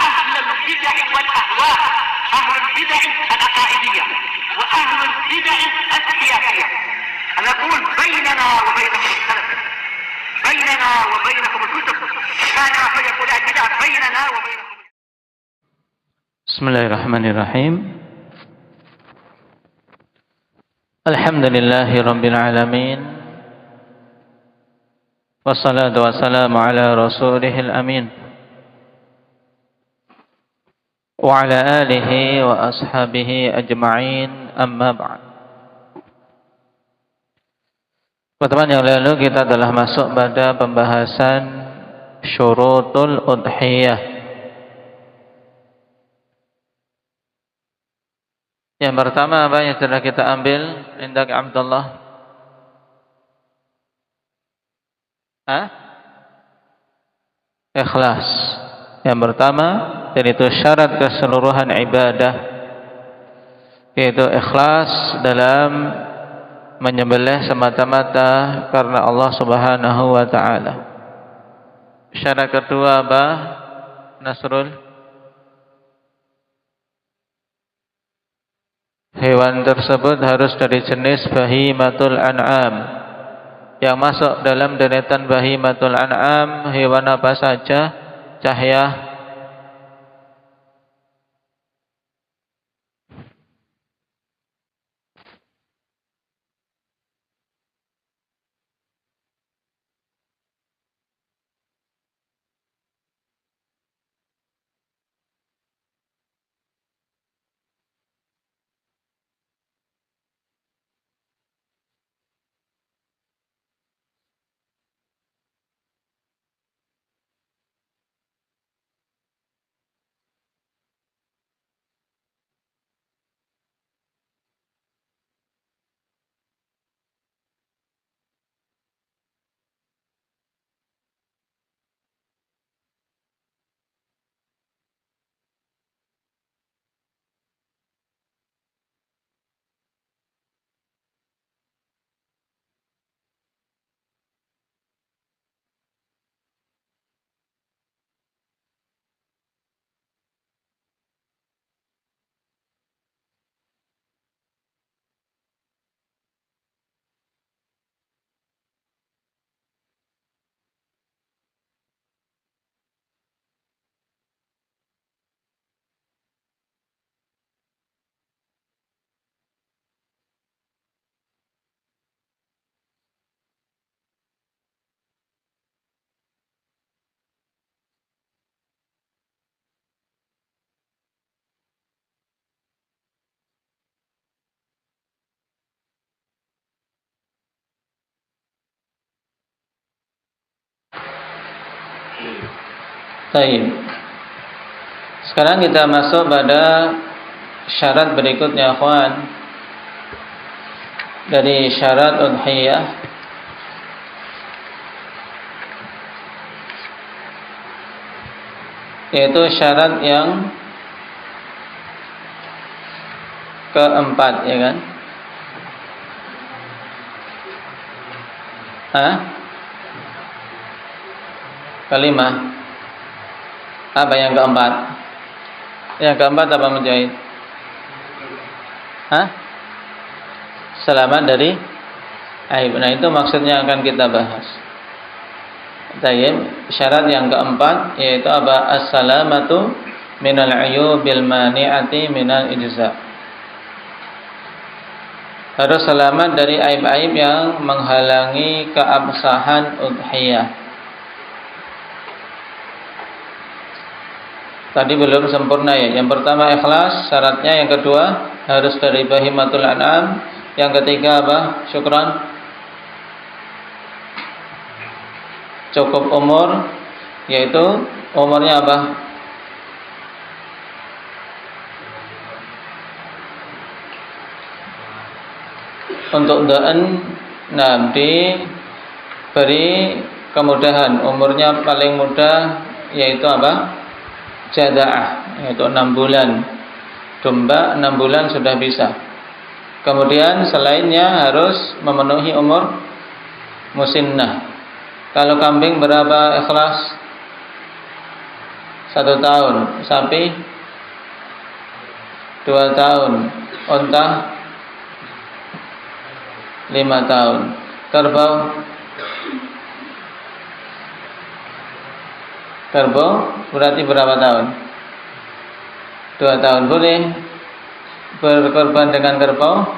أهل البدع والأهواء، أهل البدع العقائدية وأهل البدع السياسية. نقول بيننا وبينكم السلف، بيننا وبينكم الكتب، كان فيقول البدع بيننا وبينكم. Bismillahirrahmanirrahim. Alhamdulillahi Rabbil Alamin. Wassalatu wassalamu ala rasulihil amin wa ala alihi wa ashabihi ajma'in, amma ba'd. Pertemuan yang lalu kita telah masuk pada pembahasan syurutul udhiyah. Yang pertama apa yang sudah kita ambil? Indak Abdullah. Ikhlas. Yang pertama, dan itu syarat keseluruhan ibadah, yaitu ikhlas dalam menyembelih semata-mata karena Allah Subhanahu wa ta'ala. Syarat kedua apa, Nasrul? Hewan tersebut harus dari jenis bahimatul an'am. Yang masuk dalam deretan bahimatul an'am hewan apa saja? Cahya, Baik. Sekarang kita masuk pada syarat berikutnya, akhwan. Dari syarat udhiyah, yaitu syarat yang keempat, ya kan? Kelima. Apa yang keempat? Yang keempat apa, Mujahid? Selamat dari aib. Nah, itu maksudnya akan kita bahas. Syarat yang keempat yaitu apa? As-salamatu minal ayubil mani'ati minal ijza. Harus selamat dari aib-aib yang menghalangi keabsahan udhiyah. Tadi belum sempurna ya. Yang pertama ikhlas syaratnya, yang kedua harus dari bahimatul an'am, yang ketiga apa? Syukran. Cukup umur, yaitu umurnya apa? Untuk da'an, diberi kemudahan. Umurnya paling mudah yaitu apa? Jada'ah, yaitu 6 bulan. Domba 6 bulan sudah bisa. Kemudian selainnya harus memenuhi umur musinnah. Kalau kambing berapa ikhlas? 1 tahun, sapi 2 tahun, unta 5 tahun, kerbau berarti berapa tahun? 2 tahun. Boleh berkorban dengan kerbau?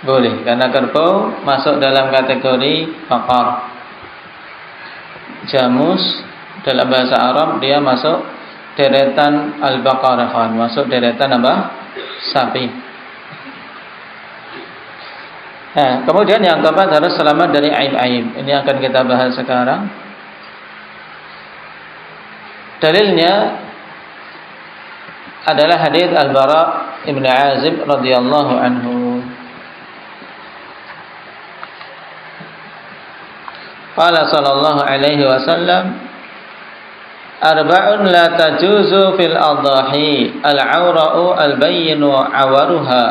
Boleh, karena kerbau masuk dalam kategori baqar. Jamus dalam bahasa Arab dia masuk deretan al-baqarah, masuk deretan apa? Sapi. Nah, kemudian yang keempat harus selamat dari aib-aib. Ini akan kita bahas sekarang. Dalilnya adalah hadis Al-Bara Ibn Azib radhiyallahu anhu. Qala sallallahu alaihi wasallam, arba'un la tajuzu fil adhahi, al-'awra'u al-bayyinu 'awaruha,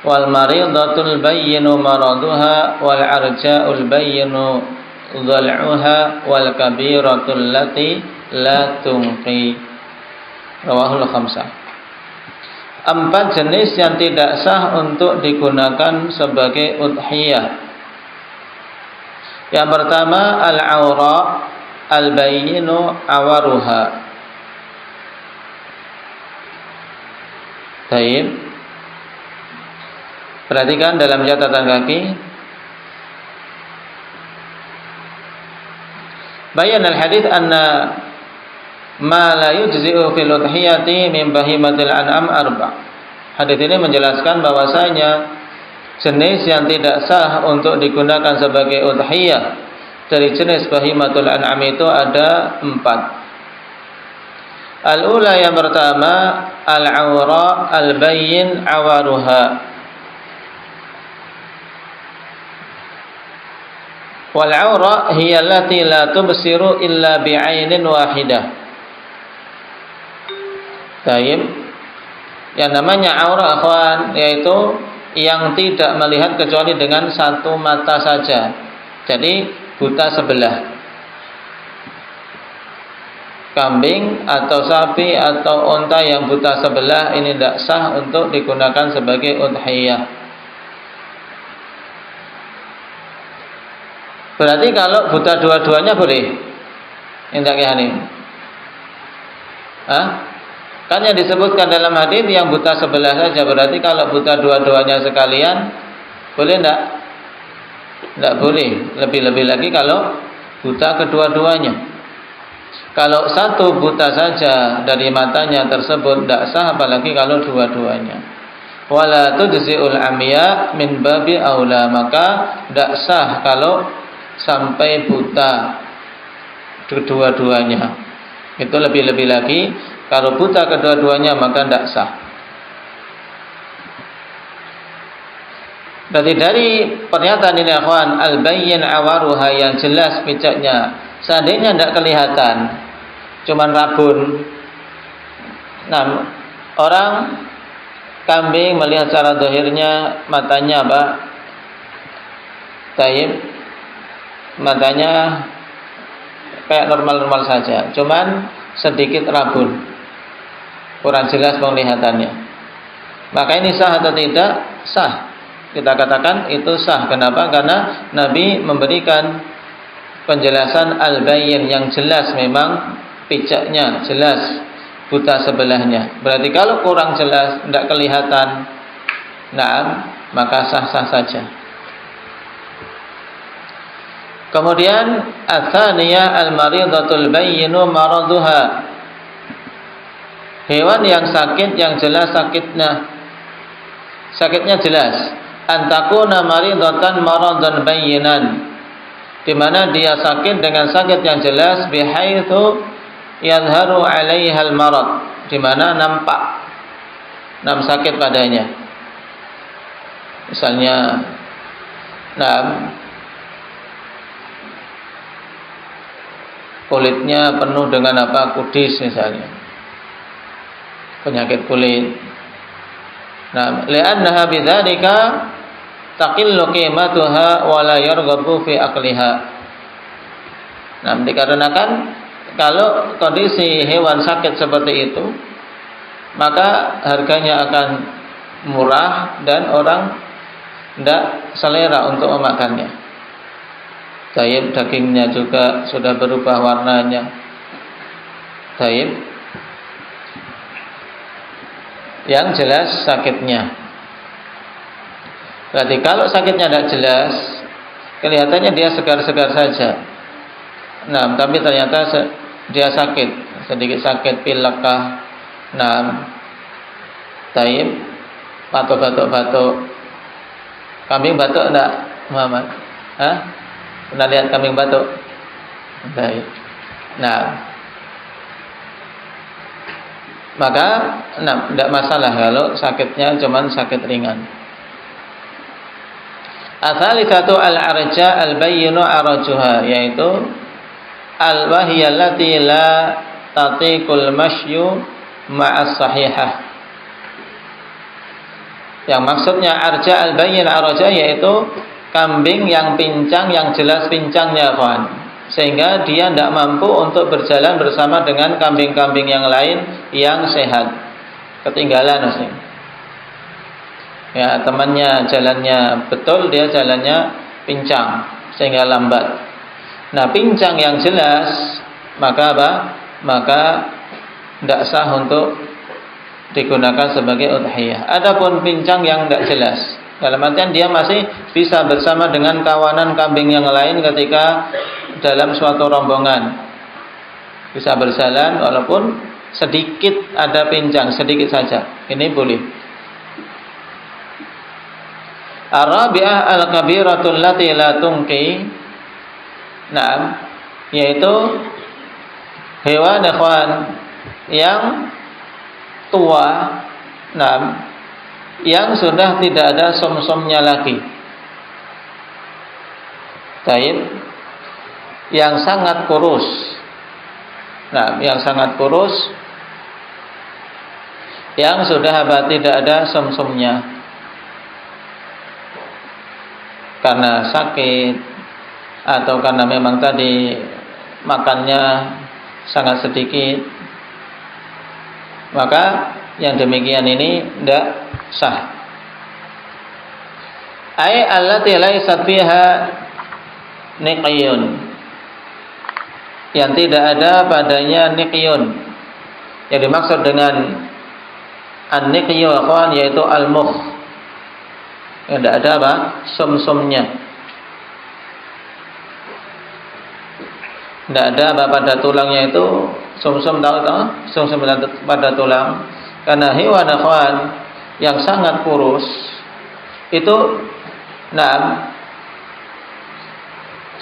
wal maridatul bayyinu maraduha, wal 'arja'ul bayyinu dhal'uha, wal kabiratul lati la tunqi. Rawahul khamsah. 4 jenis yang tidak sah untuk digunakan sebagai udhiyah. Yang pertama al-'awra al-bayyinu 'awaruha. Baik. Perhatikan dalam catatan kaki. Bayan al-hadits anna ma la yujzi'u fil udhiyati min bahimatil an'am arba'. Hadis ini menjelaskan bahwasanya jenis yang tidak sah untuk digunakan sebagai udhiyah dari jenis bahimatul an'am itu ada 4. Al-ula yang pertama al-'awra al-bayyin 'awaruha. Wal 'awra hiya allati la tubsiru illa bi'ainin wahidah. Baik. Yang namanya aura akhwan yaitu yang tidak melihat kecuali dengan satu mata saja. Jadi buta sebelah. Kambing atau sapi atau unta yang buta sebelah ini tidak sah untuk digunakan sebagai udhiyah. Berarti kalau buta dua-duanya boleh? Indah Hanim. Kan yang disebutkan dalam hadis yang buta sebelah saja. Berarti kalau buta dua-duanya sekalian boleh enggak? Enggak boleh. Lebih-lebih lagi kalau buta kedua-duanya. Kalau satu buta saja dari matanya tersebut enggak sah, apalagi kalau dua-duanya. Wala tujzi'ul amya min babi aula, maka enggak sah kalau sampai buta kedua-duanya. Itu lebih-lebih lagi. Kalau buta kedua-duanya maka tidak sah. Berarti dari pernyataan ini akhwan al-bayyin 'awaruha yang jelas pijaknya. Seandainya tidak kelihatan, cuman rabun. Nah, orang kambing melihat secara zahirnya matanya apa? Taib. Matanya kayak normal-normal saja, cuman sedikit rabun. Kurang jelas penglihatannya. Maka ini sah atau tidak? Sah. Kita katakan itu sah. Kenapa? Karena Nabi memberikan penjelasan al-bayyin yang jelas, memang pijaknya jelas, buta sebelahnya. Berarti kalau kurang jelas, tidak kelihatan, maka sah-sah saja. Kemudian ats-tsaniyah al-maridatul bayyinu maraduha. Hewan yang sakit, yang jelas sakitnya jelas. Antakuna maridatan maradan bayyinan, di mana dia sakit dengan sakit yang jelas, bihaitsu yadhharu 'alaiha al-marad, di mana nampak sakit padanya. Misalnya kulitnya penuh dengan kudis misalnya, penyakit kulit. Li'annaha bidzalika taqillu qimatuha wa la yarghabu fi aqliha. Nah, dikarenakan kalau kondisi hewan sakit seperti itu, maka harganya akan murah dan orang tidak selera untuk memakannya. Taib, dagingnya juga sudah berubah warnanya. Taib, yang jelas sakitnya. Berarti kalau sakitnya tidak jelas, kelihatannya dia segar-segar saja. Nah, tapi ternyata dia sakit, sedikit sakit, pilek kah. Nah, taib, batuk-batuk. Kambing batuk enggak, Muhammad? Hah? Pernah lihat kambing batuk? Taib. Nah, maka tidak masalah kalau sakitnya cuman sakit ringan. Ats-tsalitsatu al-arja al-bayyinu arajuha, yaitu al-wahiyallati la tatiqul masyu ma'as sahihah. Yang maksudnya arja al-bayyin araja, yaitu kambing yang pincang, yang jelas pincangnya, kawan, sehingga dia tidak mampu untuk berjalan bersama dengan kambing-kambing yang lain yang sehat. Ketinggalan maksudnya. Ya, temannya jalannya betul, dia jalannya pincang sehingga lambat. Nah, pincang yang jelas, maka apa? Maka tidak sah untuk digunakan sebagai udhiyah. Adapun pincang yang tidak jelas, dalam artian dia masih bisa bersama dengan kawanan kambing yang lain ketika dalam suatu rombongan, bisa berjalan walaupun sedikit ada pincang, sedikit saja, ini boleh. Ar-rabi'ah al-kabiratul lati la tungki. Nah, yaitu hewan ikhwan yang tua, nah, yang sudah tidak ada som-somnya lagi. Taib, yang sangat kurus. Nah, yang sangat kurus, yang sudah tidak ada som-somnya karena sakit atau karena memang tadi makannya sangat sedikit, maka yang demikian ini tidak sah. Ai allati laysat fiha niqyun, yang tidak ada padanya niqyun. Yang dimaksud dengan an-niqyu yaitu al-mukh, yang tidak ada apa? Som-somnya. Tidak ada apa pada tulangnya itu som-som, tahu? Som-som pada tulang. Karena hewan akhwan yang sangat kurus itu, nah,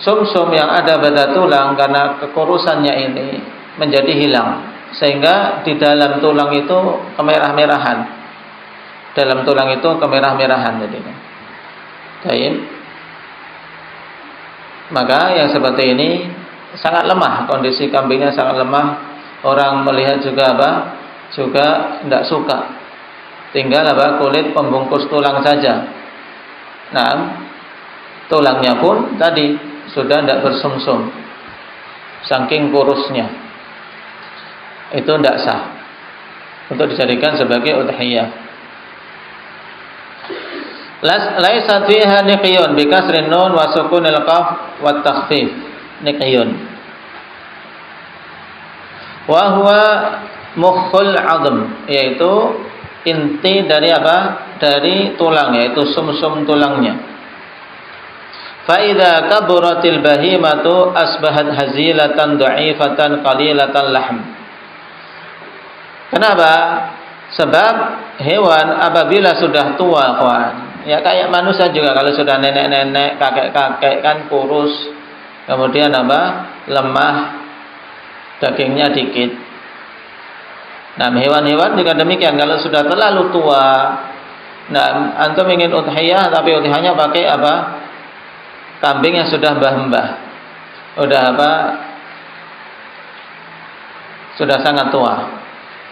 som-som yang ada pada tulang karena kekurusannya ini menjadi hilang, sehingga di dalam tulang itu kemerah-merahan. Dalam tulang itu kemerah-merahan jadinya. Baik. Maka yang seperti ini sangat lemah, kondisi kambingnya sangat lemah. Orang melihat juga apa? Juga tidak suka. Tinggal apa? Kulit pembungkus tulang saja. Nah, tulangnya pun tadi sudah tidak bersumsum, saking kurusnya. Itu tidak sah untuk dijadikan sebagai udhiyah. Laisa fiha niqyun bi kasrin nun wa sukunil qaf wa takhfif. Niqyun wa huwa mukhul 'azm, yaitu inti dari apa? Dari tulang, yaitu sumsum tulangnya. Fa idza kaburatil bahimatu asbahat hazilatan dha'ifatan qalilatan lahm. Kenapa? Sebab hewan apabila sudah tua, kawan, ya kayak manusia juga, kalau sudah nenek-nenek, kakek-kakek kan kurus, kemudian apa? Lemah, dagingnya dikit. Nah, hewan-hewan juga demikian, kalau sudah terlalu tua. Nah, antum ingin udhiyah, tapi udhiyahnya pakai apa? Kambing yang sudah mbah-mbah, udah apa? Sudah sangat tua,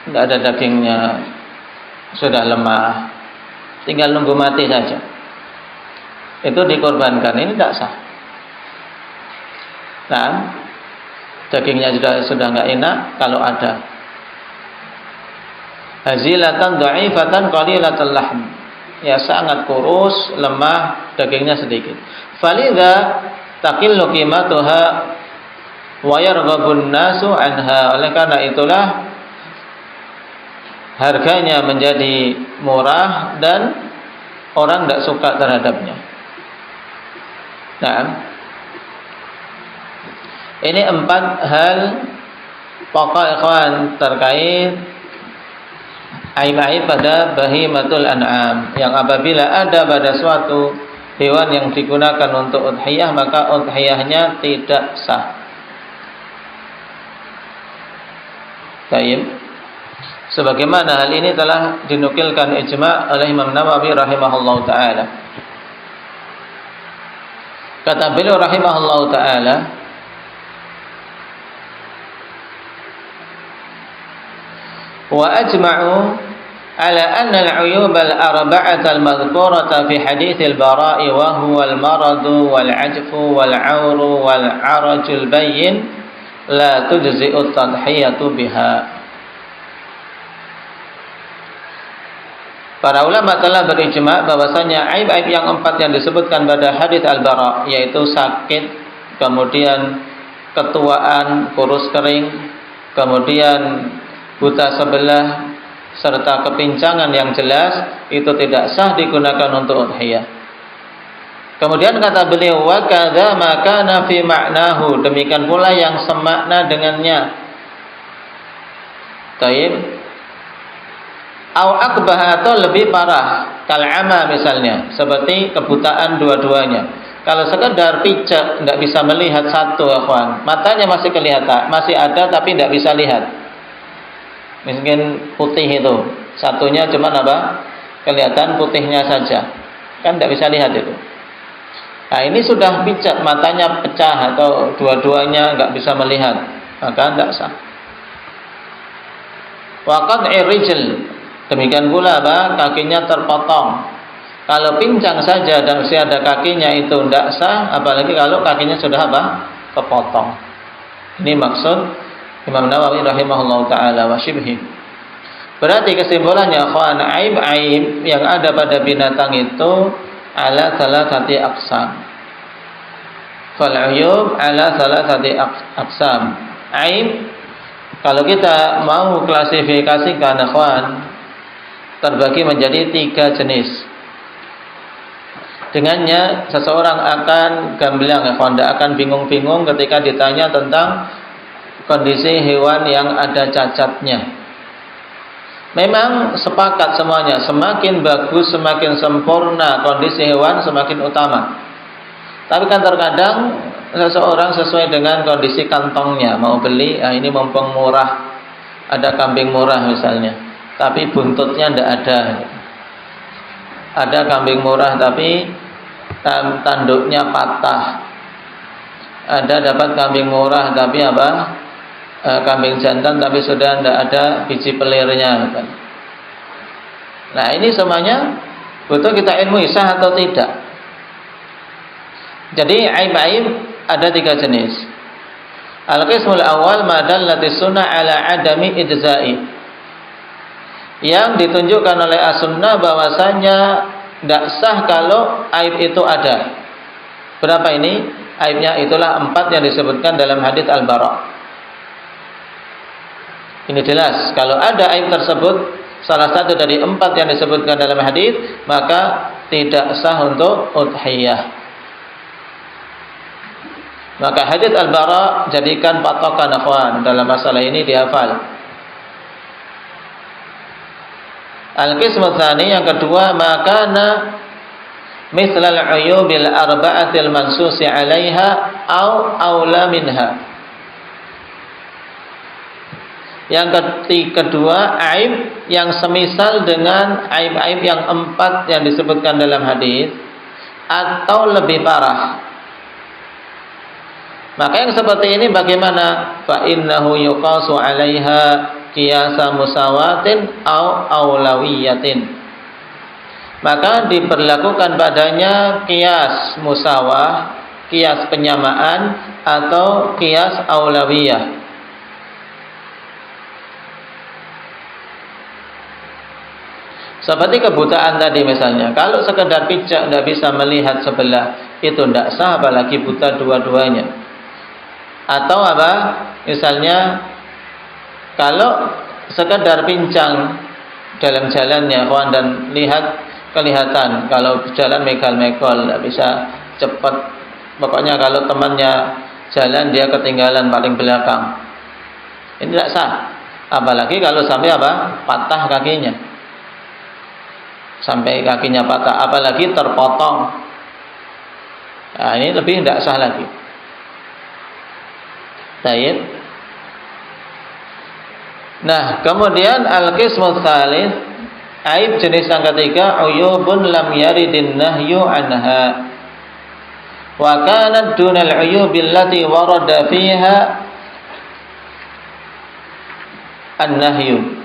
tidak ada dagingnya, sudah lemah, tinggal nunggu mati saja. Itu dikorbankan, ini tidak sah. Nah, dagingnya sudah nggak enak kalau ada. Hazilatan dha'ifatan qalilatul lahm, ya sangat kurus, lemah, dagingnya sedikit. Falidha taqillu qimatuha wa yarghabun nasu anha. Oleh karena itulah harganya menjadi murah dan orang tidak suka terhadapnya. Nah, ini 4 hal pokok ikhwan terkait aib-aib pada bahimatul an'am, yang apabila ada pada suatu hewan yang digunakan untuk udhiyah, maka udhiyahnya tidak sah. Baik. Sebagaimana hal ini telah dinukilkan ijma' oleh Imam Nawawi rahimahullahu taala. Kata beliau rahimahullahu taala, wa ajma'u ala anna al-'uyub al-arba'ata al-madhkurata fi hadits al-Bara'i wa huwa al-maradu wal-'ajfu wal-'awru wal-'araju al-bayyin la tujzi'u at-tadhiyatu biha. Para ulama telah berijma' bahwasanya aib-aib yang 4 yang disebutkan pada hadis Al-Bara, yaitu sakit, kemudian ketuaan, kurus kering, kemudian buta sebelah, serta kepincangan yang jelas, itu tidak sah digunakan untuk udhiyah. Kemudian kata beliau, wa kadza ma kana fi ma'nahu, demikian pula yang semakna dengannya. Taib. Au akbah, atau lebih parah, kal'ama misalnya, seperti kebutaan dua-duanya. Kalau sekedar picek, tidak bisa melihat satu, ikhwan, matanya masih kelihatan, masih ada tapi tidak bisa lihat. Mungkin putih itu, satunya cuma apa? Kelihatan putihnya saja, kan tidak bisa lihat itu. Nah, ini sudah picek, matanya pecah atau dua-duanya nggak bisa melihat, maka tidak sah. Waqad irijl, demikian pula apa? Kakinya terpotong. Kalau pincang saja dan masih ada kakinya itu tidak sah, apalagi kalau kakinya sudah apa? Kepotong. Ini maksud Imam Nawawi rahimahullahu taala wa syibhi. Berarti kesimpulannya, ikhwan, aib-aib yang ada pada binatang itu ala thalathati aqsam. Fal uyub ala thalathati aqsam. Aib, kalau kita mau klasifikasikan, ikhwan, terbagi menjadi 3 jenis. Dengannya seseorang akan gamblang, tidak akan bingung-bingung ketika ditanya tentang kondisi hewan yang ada cacatnya. Memang sepakat semuanya, semakin bagus, semakin sempurna kondisi hewan, semakin utama. Tapi kan terkadang seseorang sesuai dengan kondisi kantongnya, mau beli, ini mumpung murah, ada kambing murah misalnya, tapi buntutnya tidak ada. Ada kambing murah tapi tanduknya patah. Ada dapat kambing murah tapi apa? Kambing jantan tapi sudah tidak ada biji pelirnya. Nah, ini semuanya butuh kita ilmu sah atau tidak. Jadi aib-aib ada 3 jenis. Al-qismul awal ma dallatis sunnah ala adami ijza'i, yang ditunjukkan oleh as-sunnah bahwasanya tidak sah kalau aib itu ada. Berapa ini? Aibnya itulah 4 yang disebutkan dalam hadis Al-Bara. Ini jelas, kalau ada aib tersebut, salah satu dari 4 yang disebutkan dalam hadis, maka tidak sah untuk udhiyah. Maka hadis Al-Bara jadikan patokan, ikhwan, dalam masalah ini dihafal. Al-qismu tsani, yang kedua, makana mithlal uyubil arba'atil mansusi 'alaiha au aula minha. Yang kedua, aib yang semisal dengan aib-aib yang 4 yang disebutkan dalam hadis atau lebih parah. Maka yang seperti ini bagaimana? Fa innahu yuqasu 'alaiha qiyasa musawatin au aulawiyatin. Maka diberlakukan padanya qiyas musawah kias penyamaan atau kias aulawiyah. Seperti kebutaan tadi misalnya, kalau sekedar picak tidak bisa melihat sebelah, itu tidak sah, apalagi buta dua-duanya. Atau apa? Misalnya, kalau sekedar pincang dalam jalannya, kawan, dan lihat kelihatan, kalau jalan megal-megol, tidak bisa cepat. Pokoknya kalau temannya jalan, dia ketinggalan paling belakang. Ini tidak sah. Apalagi kalau sampai apa? Patah kakinya. Sampai kakinya patah, apalagi terpotong. Nah, ini lebih tidak sah lagi. Baik. Nah, kemudian al-qismu tsalits, aib jenis yang ketiga, uyubun lam yaridin nahyu anha wa kanat dunal uyubil lati warada fiha an-nahyu.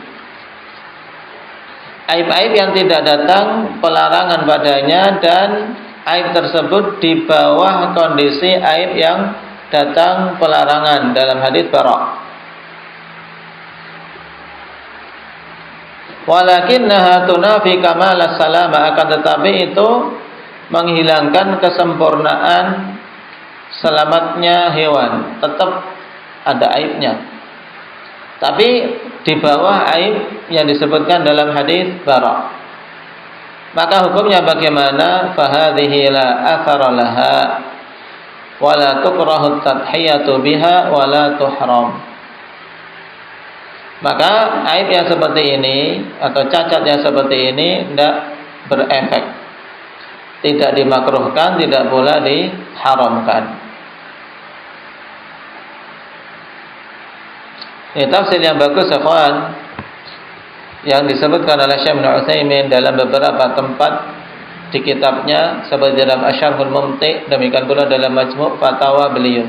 Aib-aib yang tidak datang pelarangan padanya, dan aib tersebut di bawah kondisi aib yang datang pelarangan dalam hadits Bara'. Walakinnaha tunafi kamalas salama, akan tetapi itu menghilangkan kesempurnaan selamatnya hewan. Tetap ada aibnya, tapi di bawah aib yang disebutkan dalam hadis Bara'. Maka hukumnya bagaimana? Fahadhihi la athara laha wa la tukrahu at-tadhiyatu biha wa la tuhram. Maka aib yang seperti ini atau cacat yang seperti ini tidak berefek, tidak dimakruhkan, tidak pula diharamkan. Ini tafsir yang bagus, ikhwan, yang disebutkan oleh Syekh Ibnu Utsaimin dalam beberapa tempat di kitabnya, seperti dalam Asy-Syarhul Mumti', demikian pula dalam Majmu' Fatawa beliau.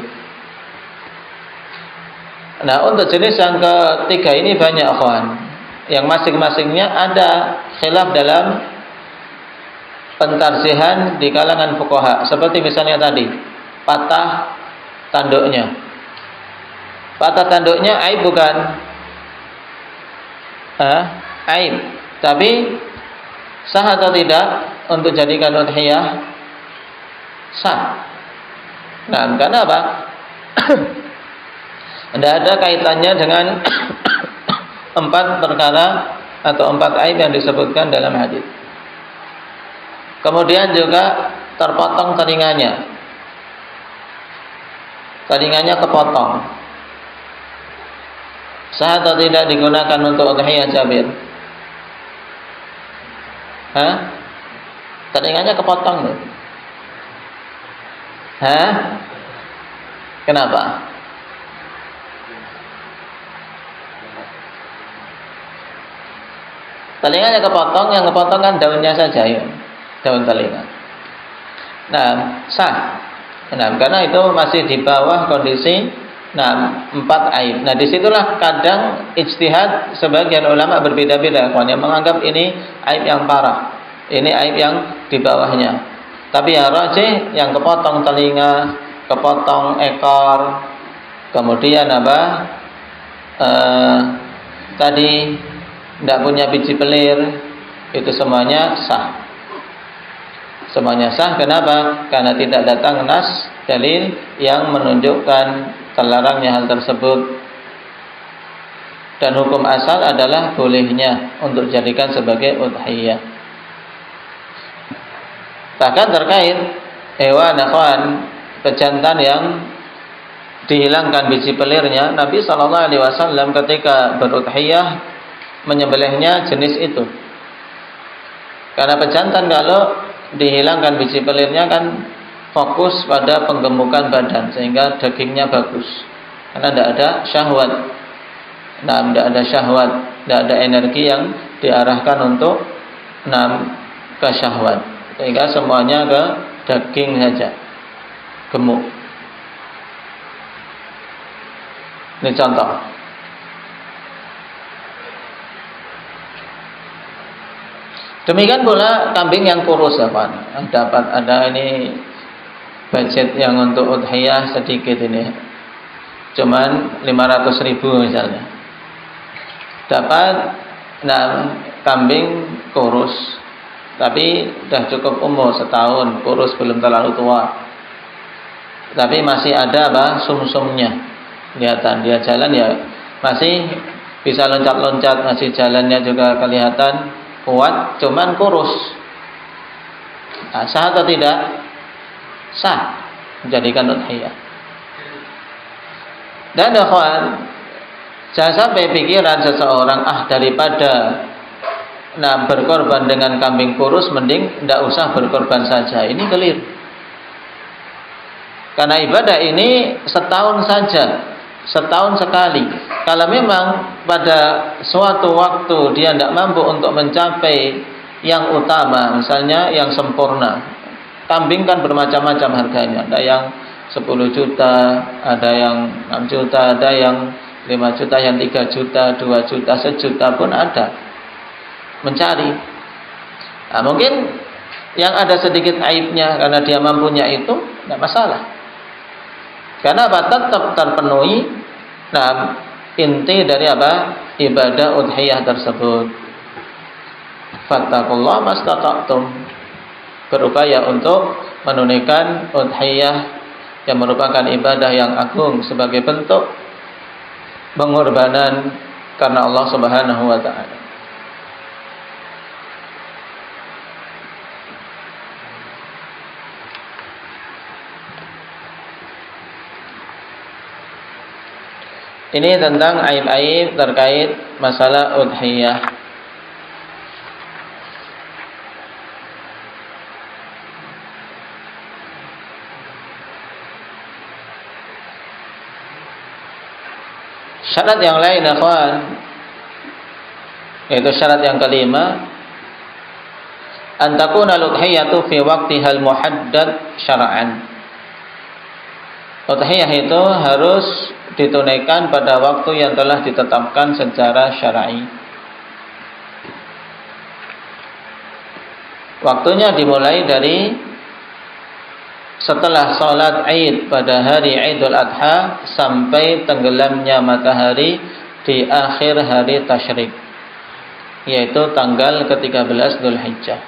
Nah, untuk jenis yang ketiga ini banyak, ikhwan, yang masing-masingnya ada khilaf dalam pentarjihan di kalangan fuqaha. Seperti misalnya tadi, patah tanduknya. Patah tanduknya aib bukan? Aib. Tapi sah atau tidak untuk jadikan udhiyah? Sah. Nah, karena apa? Tidak ada kaitannya dengan 4 perkara atau 4 aib yang disebutkan dalam hadis. Kemudian juga terpotong telinganya. Telinganya kepotong. Sah atau tidak digunakan untuk udhiyah, Jabir? Telinganya kepotong loh. Kenapa? Telinganya kepotong, yang kepotong kan daunnya saja, ya, daun telinga. Nah, sah. Nah, karena itu masih di bawah kondisi 4 aib. Nah, disitulah kadang ijtihad sebagian ulama berbeda-beda, yang menganggap ini aib yang parah, ini aib yang di bawahnya. Tapi yang rajih, yang kepotong telinga, kepotong ekor, kemudian apa? Tadi tidak punya biji pelir, itu semuanya sah. Semuanya sah. Kenapa? Karena tidak datang nas dalil yang menunjukkan terlarangnya hal tersebut, dan hukum asal adalah bolehnya untuk dijadikan sebagai udhiyah. Bahkan terkait hewan, pejantan yang dihilangkan biji pelirnya, Nabi SAW ketika berudhiyah menyembelihnya jenis itu. Karena pejantan kalau dihilangkan biji pelirnya kan fokus pada penggemukan badan, sehingga dagingnya bagus, karena tidak ada syahwat. Tidak ada syahwat, tidak ada energi yang diarahkan untuk ke syahwat, sehingga semuanya ke daging saja, gemuk. Ini contoh. Demikian pula kambing yang kurus, dapat ada ini budget yang untuk udhiyah sedikit ini, cuman 500.000 misalnya, dapat kambing kurus, tapi sudah cukup umur setahun, kurus belum terlalu tua, tapi masih ada sumsumnya, kelihatan dia jalan ya masih bisa loncat-loncat, masih jalannya juga kelihatan kuat, cuman kurus. Sah atau tidak? Sah menjadikan udhiyah. Dan akhwan, jangan sampai pikiran seseorang daripada berkorban dengan kambing kurus mending tidak usah berkorban saja. Ini keliru. Karena ibadah ini setahun saja, setahun sekali. Kalau memang pada suatu waktu dia tidak mampu untuk mencapai yang utama, misalnya yang sempurna. Kambing kan bermacam-macam harganya. Ada yang 10 juta, ada yang 6 juta, ada yang 5 juta, yang 3 juta, 2 juta, 1 juta pun ada. Mencari. Mungkin yang ada sedikit aibnya karena dia mampunya itu, tidak masalah. Karena tetap terpenuhi inti dari ibadah udhiyah tersebut. Fattaqullaha mastata'tum. Berupaya untuk menunaikan udhiyah yang merupakan ibadah yang agung sebagai bentuk pengorbanan karena Allah Subhanahu wa taala. Ini tentang aib-aib terkait masalah udhiyah. Syarat yang lain, akhwan, yaitu syarat yang kelima, an takuna al-udhiyatu fi waqtihal muhaddad syar'an. Udhiyah itu harus ditunaikan pada waktu yang telah ditetapkan secara syar'i. Waktunya dimulai dari setelah sholat Id pada hari Idul Adha sampai tenggelamnya matahari di akhir hari tasyrik, yaitu tanggal ke-13 Dzulhijjah.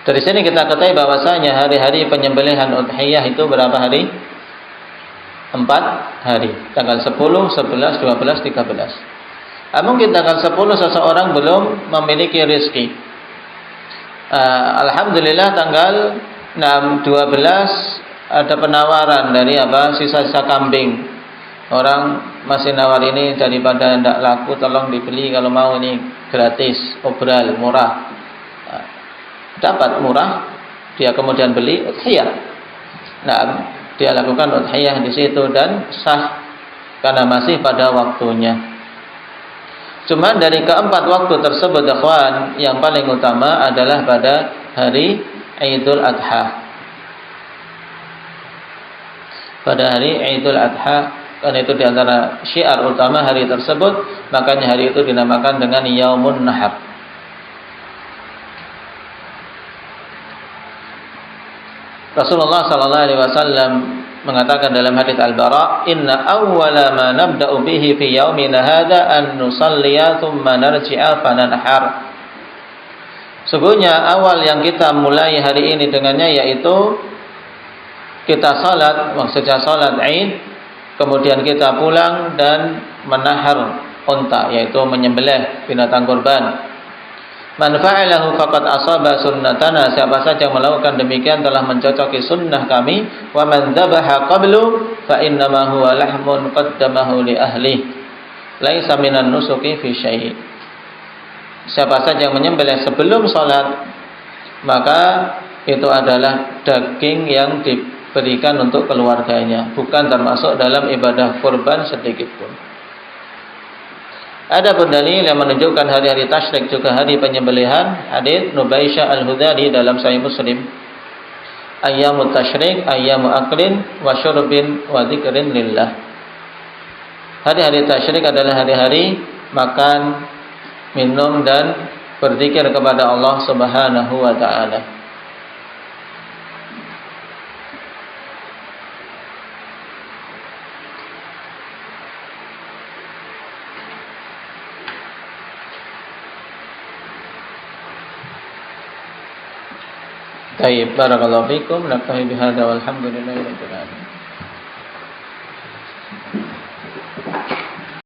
Dari sini kita ketahui bahwasanya hari-hari penyembelihan udhiyah itu berapa hari? 4 hari. Tanggal 10, 11, 12, 13. Mungkin tanggal 10 seseorang belum memiliki rezeki. Alhamdulillah tanggal 12 ada penawaran dari sisa-sisa kambing. Orang masih nawar ini, daripada tidak laku tolong dibeli, kalau mau ini gratis, obral, murah. Dapat murah, dia kemudian beli udhiyah. Dia lakukan udhiyah di situ dan sah karena masih pada waktunya. Cuma dari keempat waktu tersebut, akhwan, yang paling utama adalah pada hari Idul Adha. Pada hari Idul Adha, karena itu diantara syiar utama hari tersebut, makanya hari itu dinamakan dengan Yaumun Nahar. Rasulullah sallallahu alaihi wasallam mengatakan dalam hadis Al-Bara, "Inna awwala ma nabda'u bihi fi yaumina hadza an nusalliya thumma narji'a fananhar." Sesungguhnya awal yang kita mulai hari ini dengannya yaitu kita salat, maksudnya salat Id, kemudian kita pulang dan menahar unta, yaitu menyembelih binatang kurban. Man fa'alahu faqad asaba sunnatana, siapa saja yang melakukan demikian telah mencocoki sunnah kami. Wa man dzabaha qablu fa innama huwa lahmun qaddamahu li ahli laisa minan nusuki fi syai'. Siapa saja yang menyembelih sebelum salat, maka itu adalah daging yang diberikan untuk keluarganya, bukan termasuk dalam ibadah kurban sedikit pun. Ada pun dalil yang menunjukkan hari-hari tasyrik juga hari penyembelihan. Hadits Nubaisyah Al-Hudali dalam Sahih Muslim. Ayyamut tasyrik ayyamu aklin wa syurbin wa dzikrin lillah. Hari-hari tasyrik adalah hari-hari makan, minum dan berzikir kepada Allah Subhanahu wa taala. Baik, barakallahu fikum. Naktafi bihadza walhamdulillahi rabbil alamin.